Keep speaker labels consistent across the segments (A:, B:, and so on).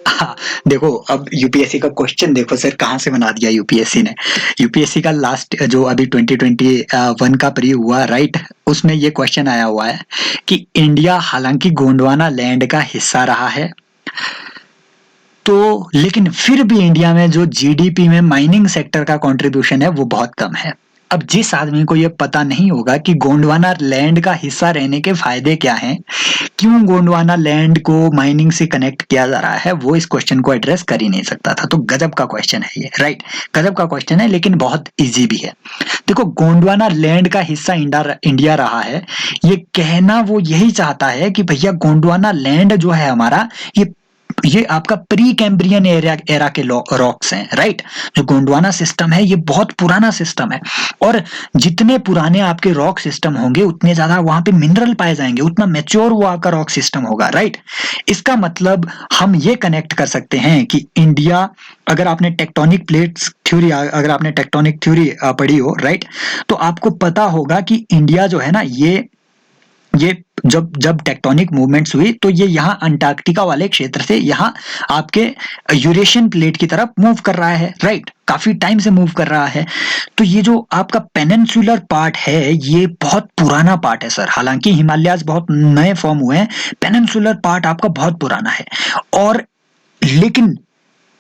A: हाँ, देखो अब यूपीएससी का क्वेश्चन देखो सर कहाँ से बना दिया यूपीएससी ने। यूपीएससी का लास्ट जो अभी 2021 का प्री हुआ राइट, उसमें ये क्वेश्चन आया हुआ है कि इंडिया हालांकि गोंडवाना लैंड का हिस्सा रहा है, तो लेकिन फिर भी इंडिया में जो जीडीपी में माइनिंग सेक्टर का कंट्रीब्यूशन है वो बहुत कम है। अब जिस आदमी को ये पता नहीं होगा कि गोंडवाना लैंड का हिस्सा रहने के फायदे क्या हैं, क्यों गोंडवाना लैंड को माइनिंग से कनेक्ट किया जा रहा है, वो इस क्वेश्चन को एड्रेस कर ही नहीं सकता था। तो गजब का क्वेश्चन है ये, राइट। गजब का क्वेश्चन है लेकिन बहुत इजी भी है। देखो गोंडवाना लैंड का हिस्सा इंडिया रहा है, ये कहना वो यही चाहता है कि भैया गोंडवाना लैंड जो है हमारा, ये आपका प्री कैम्ब्रियन एरा के रॉक्स हैं, राइट। जो गोंडवाना सिस्टम है ये बहुत पुराना सिस्टम है, और जितने पुराने आपके रॉक सिस्टम होंगे उतने ज्यादा वहां पे मिनरल पाए जाएंगे, उतना मेच्योर वो आपका रॉक सिस्टम होगा, राइट। इसका मतलब हम ये कनेक्ट कर सकते हैं कि इंडिया, अगर आपने टेक्टोनिक प्लेट्स थ्योरी, अगर आपने टेक्टोनिक थ्योरी पढ़ी हो, राइट, तो आपको पता होगा कि इंडिया जो है ना, ये जब जब टेक्टोनिक मूवमेंट्स हुई तो ये यहाँ अंटार्कटिका वाले क्षेत्र से यहाँ आपके यूरेशियन प्लेट की तरफ मूव कर रहा है, राइट। काफी टाइम से मूव कर रहा है। तो ये जो आपका पेनिनसुलर पार्ट है ये बहुत पुराना पार्ट है सर, हालांकि हिमालयाज बहुत नए फॉर्म हुए हैं, पेनिनसुलर पार्ट आपका बहुत पुराना है। और लेकिन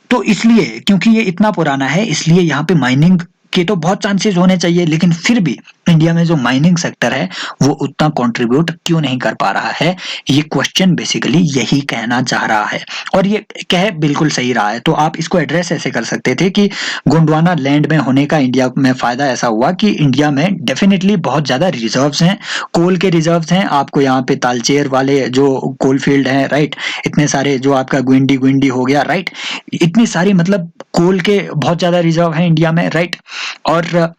A: तो इसलिए क्योंकि ये इतना पुराना है इसलिए यहाँ पे माइनिंग के तो बहुत चांसेस होने चाहिए, लेकिन फिर भी इंडिया में जो माइनिंग सेक्टर है वो उतना कंट्रीब्यूट क्यों नहीं कर पा रहा है, ये क्वेश्चन बेसिकली यही कहना चाह रहा है। और ये कह बिल्कुल सही रहा है। तो आप इसको एड्रेस ऐसे कर सकते थे कि गोंडवाना लैंड में होने का इंडिया में फायदा ऐसा हुआ कि इंडिया में डेफिनेटली बहुत ज्यादा रिजर्व्स हैं, कोल के रिजर्व्स हैं। आपको यहाँ पे तालचेर वाले जो कोल फील्ड है, राइट, इतने सारे, जो आपका गुंडी गुंडी हो गया, राइट, इतनी सारी मतलब कोल के बहुत ज्यादा रिजर्व है इंडिया में, राइट। और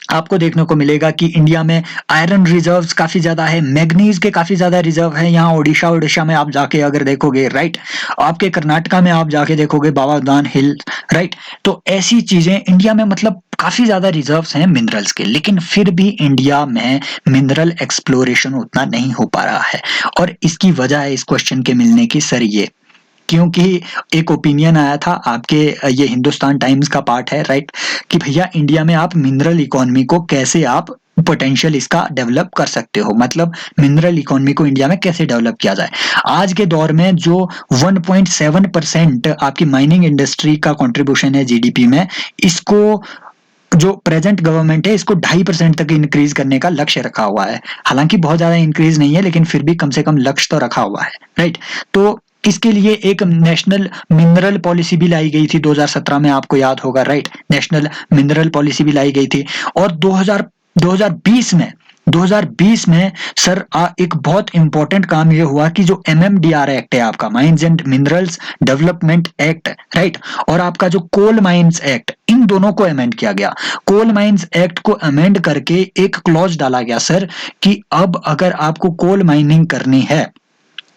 A: आपको देखने को मिलेगा कि इंडिया में आयरन रिजर्व्स काफी ज्यादा है, मैग्नीज के काफी ज्यादा रिजर्व है। यहाँ ओडिशा में आप जाके अगर देखोगे, राइट, आपके कर्नाटका में आप जाके देखोगे बाबादान हिल, राइट। तो ऐसी चीजें इंडिया में मतलब काफी ज्यादा रिजर्व्स हैं मिनरल्स के, लेकिन फिर भी इंडिया में मिनरल एक्सप्लोरेशन उतना नहीं हो पा रहा है। और इसकी वजह है इस क्वेश्चन के मिलने की सर ये, क्योंकि एक ओपिनियन आया था आपके, ये हिंदुस्तान टाइम्स का पार्ट है, राइट, कि भैया इंडिया में आप मिनरल इकोनॉमी को कैसे आप पोटेंशियल इसका डेवलप कर सकते हो, मतलब मिनरल इकोनॉमी को इंडिया में कैसे डेवलप किया जाए। आज के दौर में जो 1.7% आपकी माइनिंग इंडस्ट्री का कंट्रीब्यूशन है जीडीपी में, इसको जो प्रेजेंट गवर्नमेंट है इसको 2.5% तक इंक्रीज करने का लक्ष्य रखा हुआ है। हालांकि बहुत ज्यादा इंक्रीज नहीं है लेकिन फिर भी कम से कम लक्ष्य तो रखा हुआ है, राइट। तो इसके लिए एक नेशनल मिनरल पॉलिसी भी लाई गई थी 2017 में, आपको याद होगा, राइट। नेशनल मिनरल पॉलिसी भी लाई गई थी। और 2020 में सर एक बहुत इंपॉर्टेंट काम ये हुआ कि जो एमएमडीआर एक्ट है आपका, mines and minerals development act, right, और आपका जो कोल माइंस एक्ट, इन दोनों को अमेंड किया गया। कोल माइंस एक्ट को अमेंड करके एक क्लॉज डाला गया सर कि अब अगर आपको कोल माइनिंग करनी है,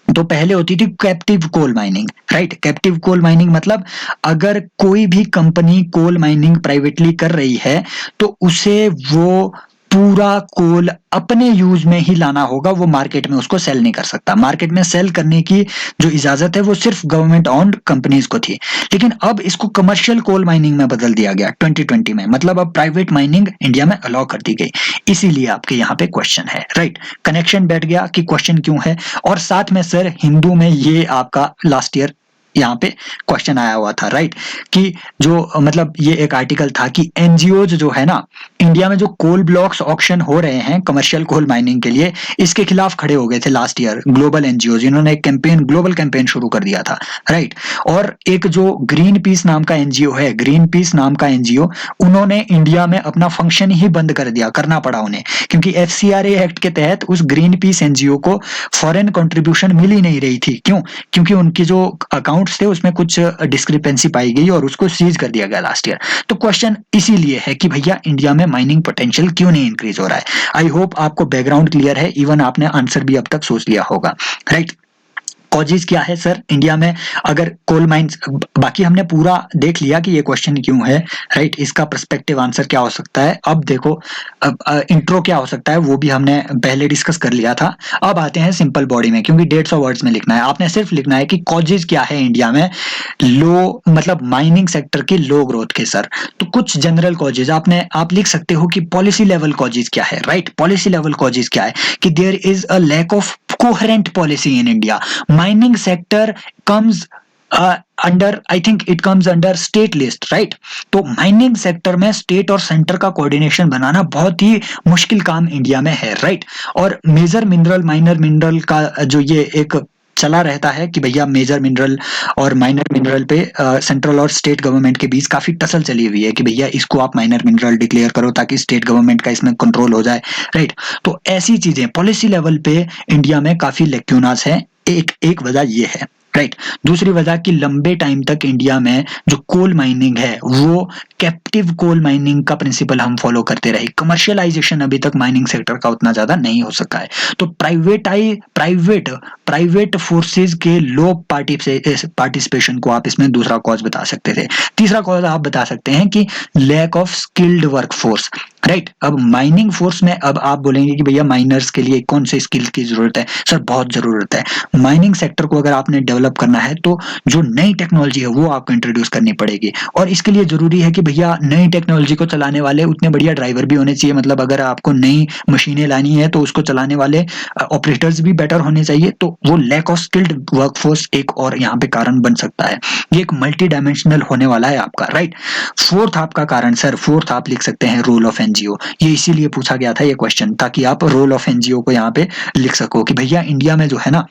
A: तो पहले होती थी captive coal mining, right. Captive coal mining मतलब अगर कोई भी कंपनी कोल माइनिंग प्राइवेटली कर रही है तो उसे वो पूरा कोल अपने यूज में ही लाना होगा, वो मार्केट में उसको सेल नहीं कर सकता। मार्केट में सेल करने की जो इजाजत है वो सिर्फ गवर्नमेंट ऑन्ड कंपनीज को थी। लेकिन अब इसको कमर्शियल कोल माइनिंग में बदल दिया गया 2020 में, मतलब अब प्राइवेट माइनिंग इंडिया में अलाउ कर दी गई। इसीलिए आपके यहाँ पे क्वेश्चन है, राइट। कनेक्शन बैठ गया कि क्वेश्चन क्यों है। और साथ में सर हिंदू में ये आपका लास्ट ईयर यहाँ पे क्वेश्चन आया हुआ था, राइट, कि जो मतलब ये एक आर्टिकल था कि एनजीओज जो है ना, इंडिया में जो कोल ब्लॉक्स ऑक्शन हो रहे हैं कमर्शियल कोल माइनिंग के लिए, इसके खिलाफ खड़े हो गए थे लास्ट ईयर। ग्लोबल एनजीओज, इन्होंने एक कैंपेन, ग्लोबल कैंपेन शुरू कर दिया था, राइट। और एक जो ग्रीन पीस नाम का एनजीओ है, ग्रीन पीस नाम का एनजीओ, उन्होंने इंडिया में अपना फंक्शन ही बंद कर दिया, करना पड़ा उन्हें, क्योंकि एफसीआरए एक्ट के तहत उस ग्रीन पीस एनजीओ को फॉरेन कंट्रीब्यूशन मिल ही नहीं रही थी। क्यों? क्योंकि उनकी जो अकाउंट्स थे उसमें कुछ डिस्क्रिपेंसी पाई गई और उसको सीज कर दिया गया लास्ट ईयर। तो क्वेश्चन इसीलिए है कि भैया इंडिया में माइनिंग पोटेंशियल क्यों नहीं इंक्रीज हो रहा है। आई होप आपको बैकग्राउंड क्लियर है, इवन आपने आंसर भी अब तक सोच लिया होगा, राइट। कॉजेज क्या है सर इंडिया में, अगर कोल माइंस, बाकी हमने पूरा देख लिया कि ये क्वेश्चन क्यों है, राइट, इसका पर्सपेक्टिव आंसर क्या हो सकता है। अब देखो, अब इंट्रो क्या हो सकता है वो भी हमने पहले डिस्कस कर लिया था। अब आते हैं सिंपल बॉडी में, क्योंकि 150 वर्ड्स में लिखना है, आपने सिर्फ लिखना है कि कॉजेज क्या है इंडिया में लो, मतलब माइनिंग सेक्टर की लो ग्रोथ के सर। तो कुछ जनरल कॉजेज आप लिख सकते हो कि पॉलिसी लेवल कॉजेज क्या है, राइट, पॉलिसी लेवल कॉजेज क्या है कि there is a lack of coherent policy in India. Mining sector comes under, I think it comes under state list, right? तो माइनिंग सेक्टर में स्टेट और centre का coordination बनाना बहुत ही मुश्किल काम इंडिया में है, राइट? और मेजर मिनरल माइनर मिनरल का जो ये एक चला रहता है कि भैया मेजर मिनरल और माइनर मिनरल पे सेंट्रल और स्टेट गवर्नमेंट के बीच काफी टसल चली हुई है कि भैया इसको आप माइनर मिनरल डिक्लेयर करो ताकि स्टेट गवर्नमेंट का इसमें कंट्रोल हो जाए, राइट? तो ऐसी चीजें पॉलिसी लेवल पे इंडिया में काफी लेक्यूनास है। एक वजह ये है, राइट। दूसरी वजह कि लंबे टाइम तक इंडिया में जो कोल माइनिंग है वो कैप्टिव कोल माइनिंग का प्रिंसिपल हम फॉलो करते रहे, कमर्शियलाइजेशन अभी तक माइनिंग सेक्टर का उतना ज्यादा नहीं हो सका है। तो प्राइवेट फोर्सेस के लो पार्टिसिपेशन को आप इसमें दूसरा कॉज बता सकते थे। तीसरा कॉज आप बता सकते हैं कि lack of skilled workforce, right. अब माइनिंग फोर्स में अब आप बोलेंगे कि भैया माइनर्स के लिए कौन से स्किल की जरूरत है, सर बहुत जरूरत है। माइनिंग सेक्टर को अगर आपने डेवलप करना है तो जो नई टेक्नोलॉजी है वो आपको इंट्रोड्यूस करनी पड़ेगी, और इसके लिए जरूरी है कि भैया नई टेक्नोलॉजी को चलाने वाले उतने बढ़िया ड्राइवर भी होने चाहिए। मतलब अगर आपको नई मशीनें लानी है तो उसको चलाने वाले ऑपरेटर्स भी बेटर होने चाहिए। तो वो लैक ऑफ स्किल्ड वर्कफोर्स एक और यहाँ पे कारण बन सकता है। ये एक मल्टी डायमेंशनल होने वाला है आपका, राइट। फोर्थ आपका कारण सर, फोर्थ आप लिख सकते हैं रोल ऑफ एनजीओ। ये इसीलिए पूछा गया था ये क्वेश्चन, ताकि आप रोल ऑफ एनजीओ को यहाँ पे लिख सको कि भैया इंडिया में जो है ना,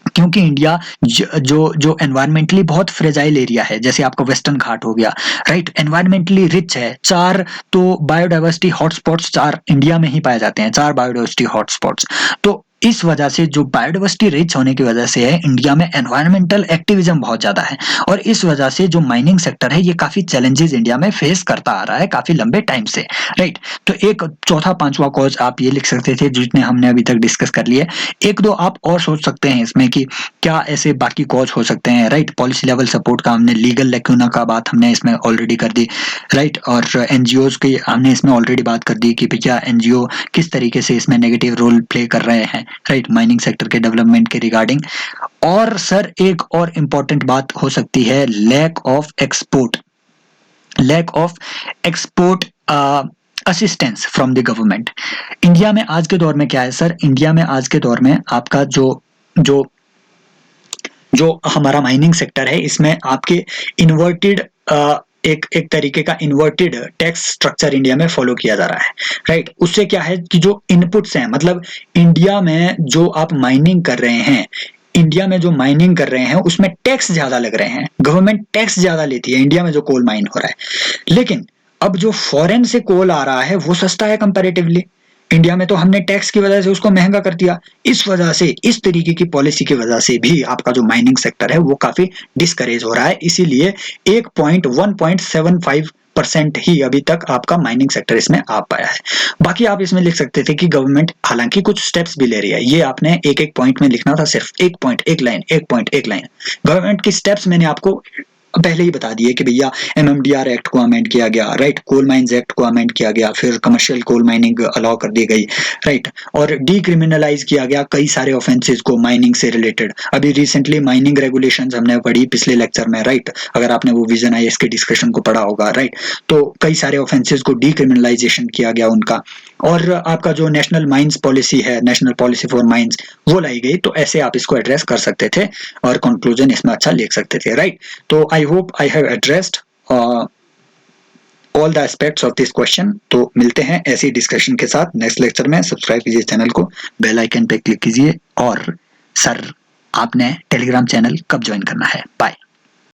A: क्योंकि इंडिया जो एनवायरमेंटली बहुत फ्रेजाइल एरिया है, जैसे आपका वेस्टर्न घाट हो गया, राइट, एनवायरमेंटली रिच है। चार तो बायोडाइवर्सिटी हॉटस्पॉट्स चार इंडिया में ही पाए जाते हैं, चार बायोडाइवर्सिटी हॉटस्पॉट्स। तो इस वजह से जो बायोडाइवर्सिटी रिच होने की वजह से है, इंडिया में एनवायरमेंटल एक्टिविज्म बहुत ज्यादा है, और इस वजह से जो माइनिंग सेक्टर है ये काफी चैलेंजेस इंडिया में फेस करता आ रहा है काफी लंबे टाइम से, राइट। तो एक चौथा पांचवा कॉज आप ये लिख सकते थे जितने हमने अभी तक डिस्कस कर लिए। एक दो आप और सोच सकते हैं इसमें कि क्या ऐसे बाकी कॉज हो सकते हैं, राइट। पॉलिसी लेवल सपोर्ट का हमने, लीगल लेक्यूना का बात हमने इसमें ऑलरेडी कर दी, राइट। और एनजीओज की हमने इसमें ऑलरेडी बात कर दी कि भैया एनजीओ किस तरीके से इसमें नेगेटिव रोल प्ले कर रहे हैं, राइट, माइनिंग सेक्टर के डेवलपमेंट के रिगार्डिंग। और सर एक और इम्पॉर्टेंट बात हो सकती है lack of export assistance from the government. India में आज के दौर में क्या है सर, इंडिया में आज के दौर में आपका जो हमारा माइनिंग सेक्टर है इसमें आपके इन्वर्टेड एक तरीके का इन्वर्टेड टैक्स स्ट्रक्चर इंडिया में फॉलो किया जा रहा है, राइट। उससे क्या है कि जो इनपुट्स हैं, मतलब इंडिया में जो आप माइनिंग कर रहे हैं, इंडिया में जो माइनिंग कर रहे हैं उसमें टैक्स ज्यादा लग रहे हैं, गवर्नमेंट टैक्स ज्यादा लेती है इंडिया में जो कोल माइन हो रहा है। लेकिन अब जो फॉरेन से कोल आ रहा है वो सस्ता है कंपैरेटिवली, इंडिया में तो हमने टैक्स की वजह से उसको महंगा कर दिया। इस वजह से, इस तरीके की पॉलिसी की वजह से भी आपका जो माइनिंग सेक्टर है वो काफी डिस्करेज हो रहा है। इसीलिए 1.75% ही अभी तक आपका माइनिंग सेक्टर इसमें आ पाया है। बाकी आप इसमें लिख सकते थे कि गवर्नमेंट हालांकि कुछ स्टेप्स भी ले रही है, ये आपने एक एक पॉइंट में लिखना था, सिर्फ एक पॉइंट एक लाइन गवर्नमेंट की स्टेप्स मैंने आपको पहले ही बता दिए कि भैया एमएमडीआर एक्ट को अमेंड किया गया, राइट, कोल माइंस एक्ट को अमेंड किया गया, फिर कमर्शियल कोल माइनिंग अलाउ कर दी गई, राइट, और डीक्रिमिनलाइज किया गया कई सारे ऑफेंसेस को माइनिंग से रिलेटेड। अभी रिसेंटली माइनिंग रेगुलेशंस हमने पढ़ी पिछले लेक्चर में, राइट, अगर आपने वो विजन आईएएस के डिस्कशन को पढ़ा होगा, राइट। तो कई सारे ऑफेंसेस को डीक्रिमिनलाइजेशन किया गया उनका, और आपका जो नेशनल माइंस पॉलिसी है, नेशनल पॉलिसी फॉर माइंस, वो लाई गई। तो ऐसे आप इसको एड्रेस कर सकते थे और कंक्लूजन इसमें अच्छा लिख सकते थे, राइट। तो I hope I have addressed all the aspects of this question. तो मिलते हैं ऐसी डिस्कशन के साथ नेक्स्ट लेक्चर में। सब्सक्राइब कीजिए चैनल को, बेल आइकन पे क्लिक कीजिए, और सर आपने टेलीग्राम चैनल कब ज्वाइन करना है? बाय।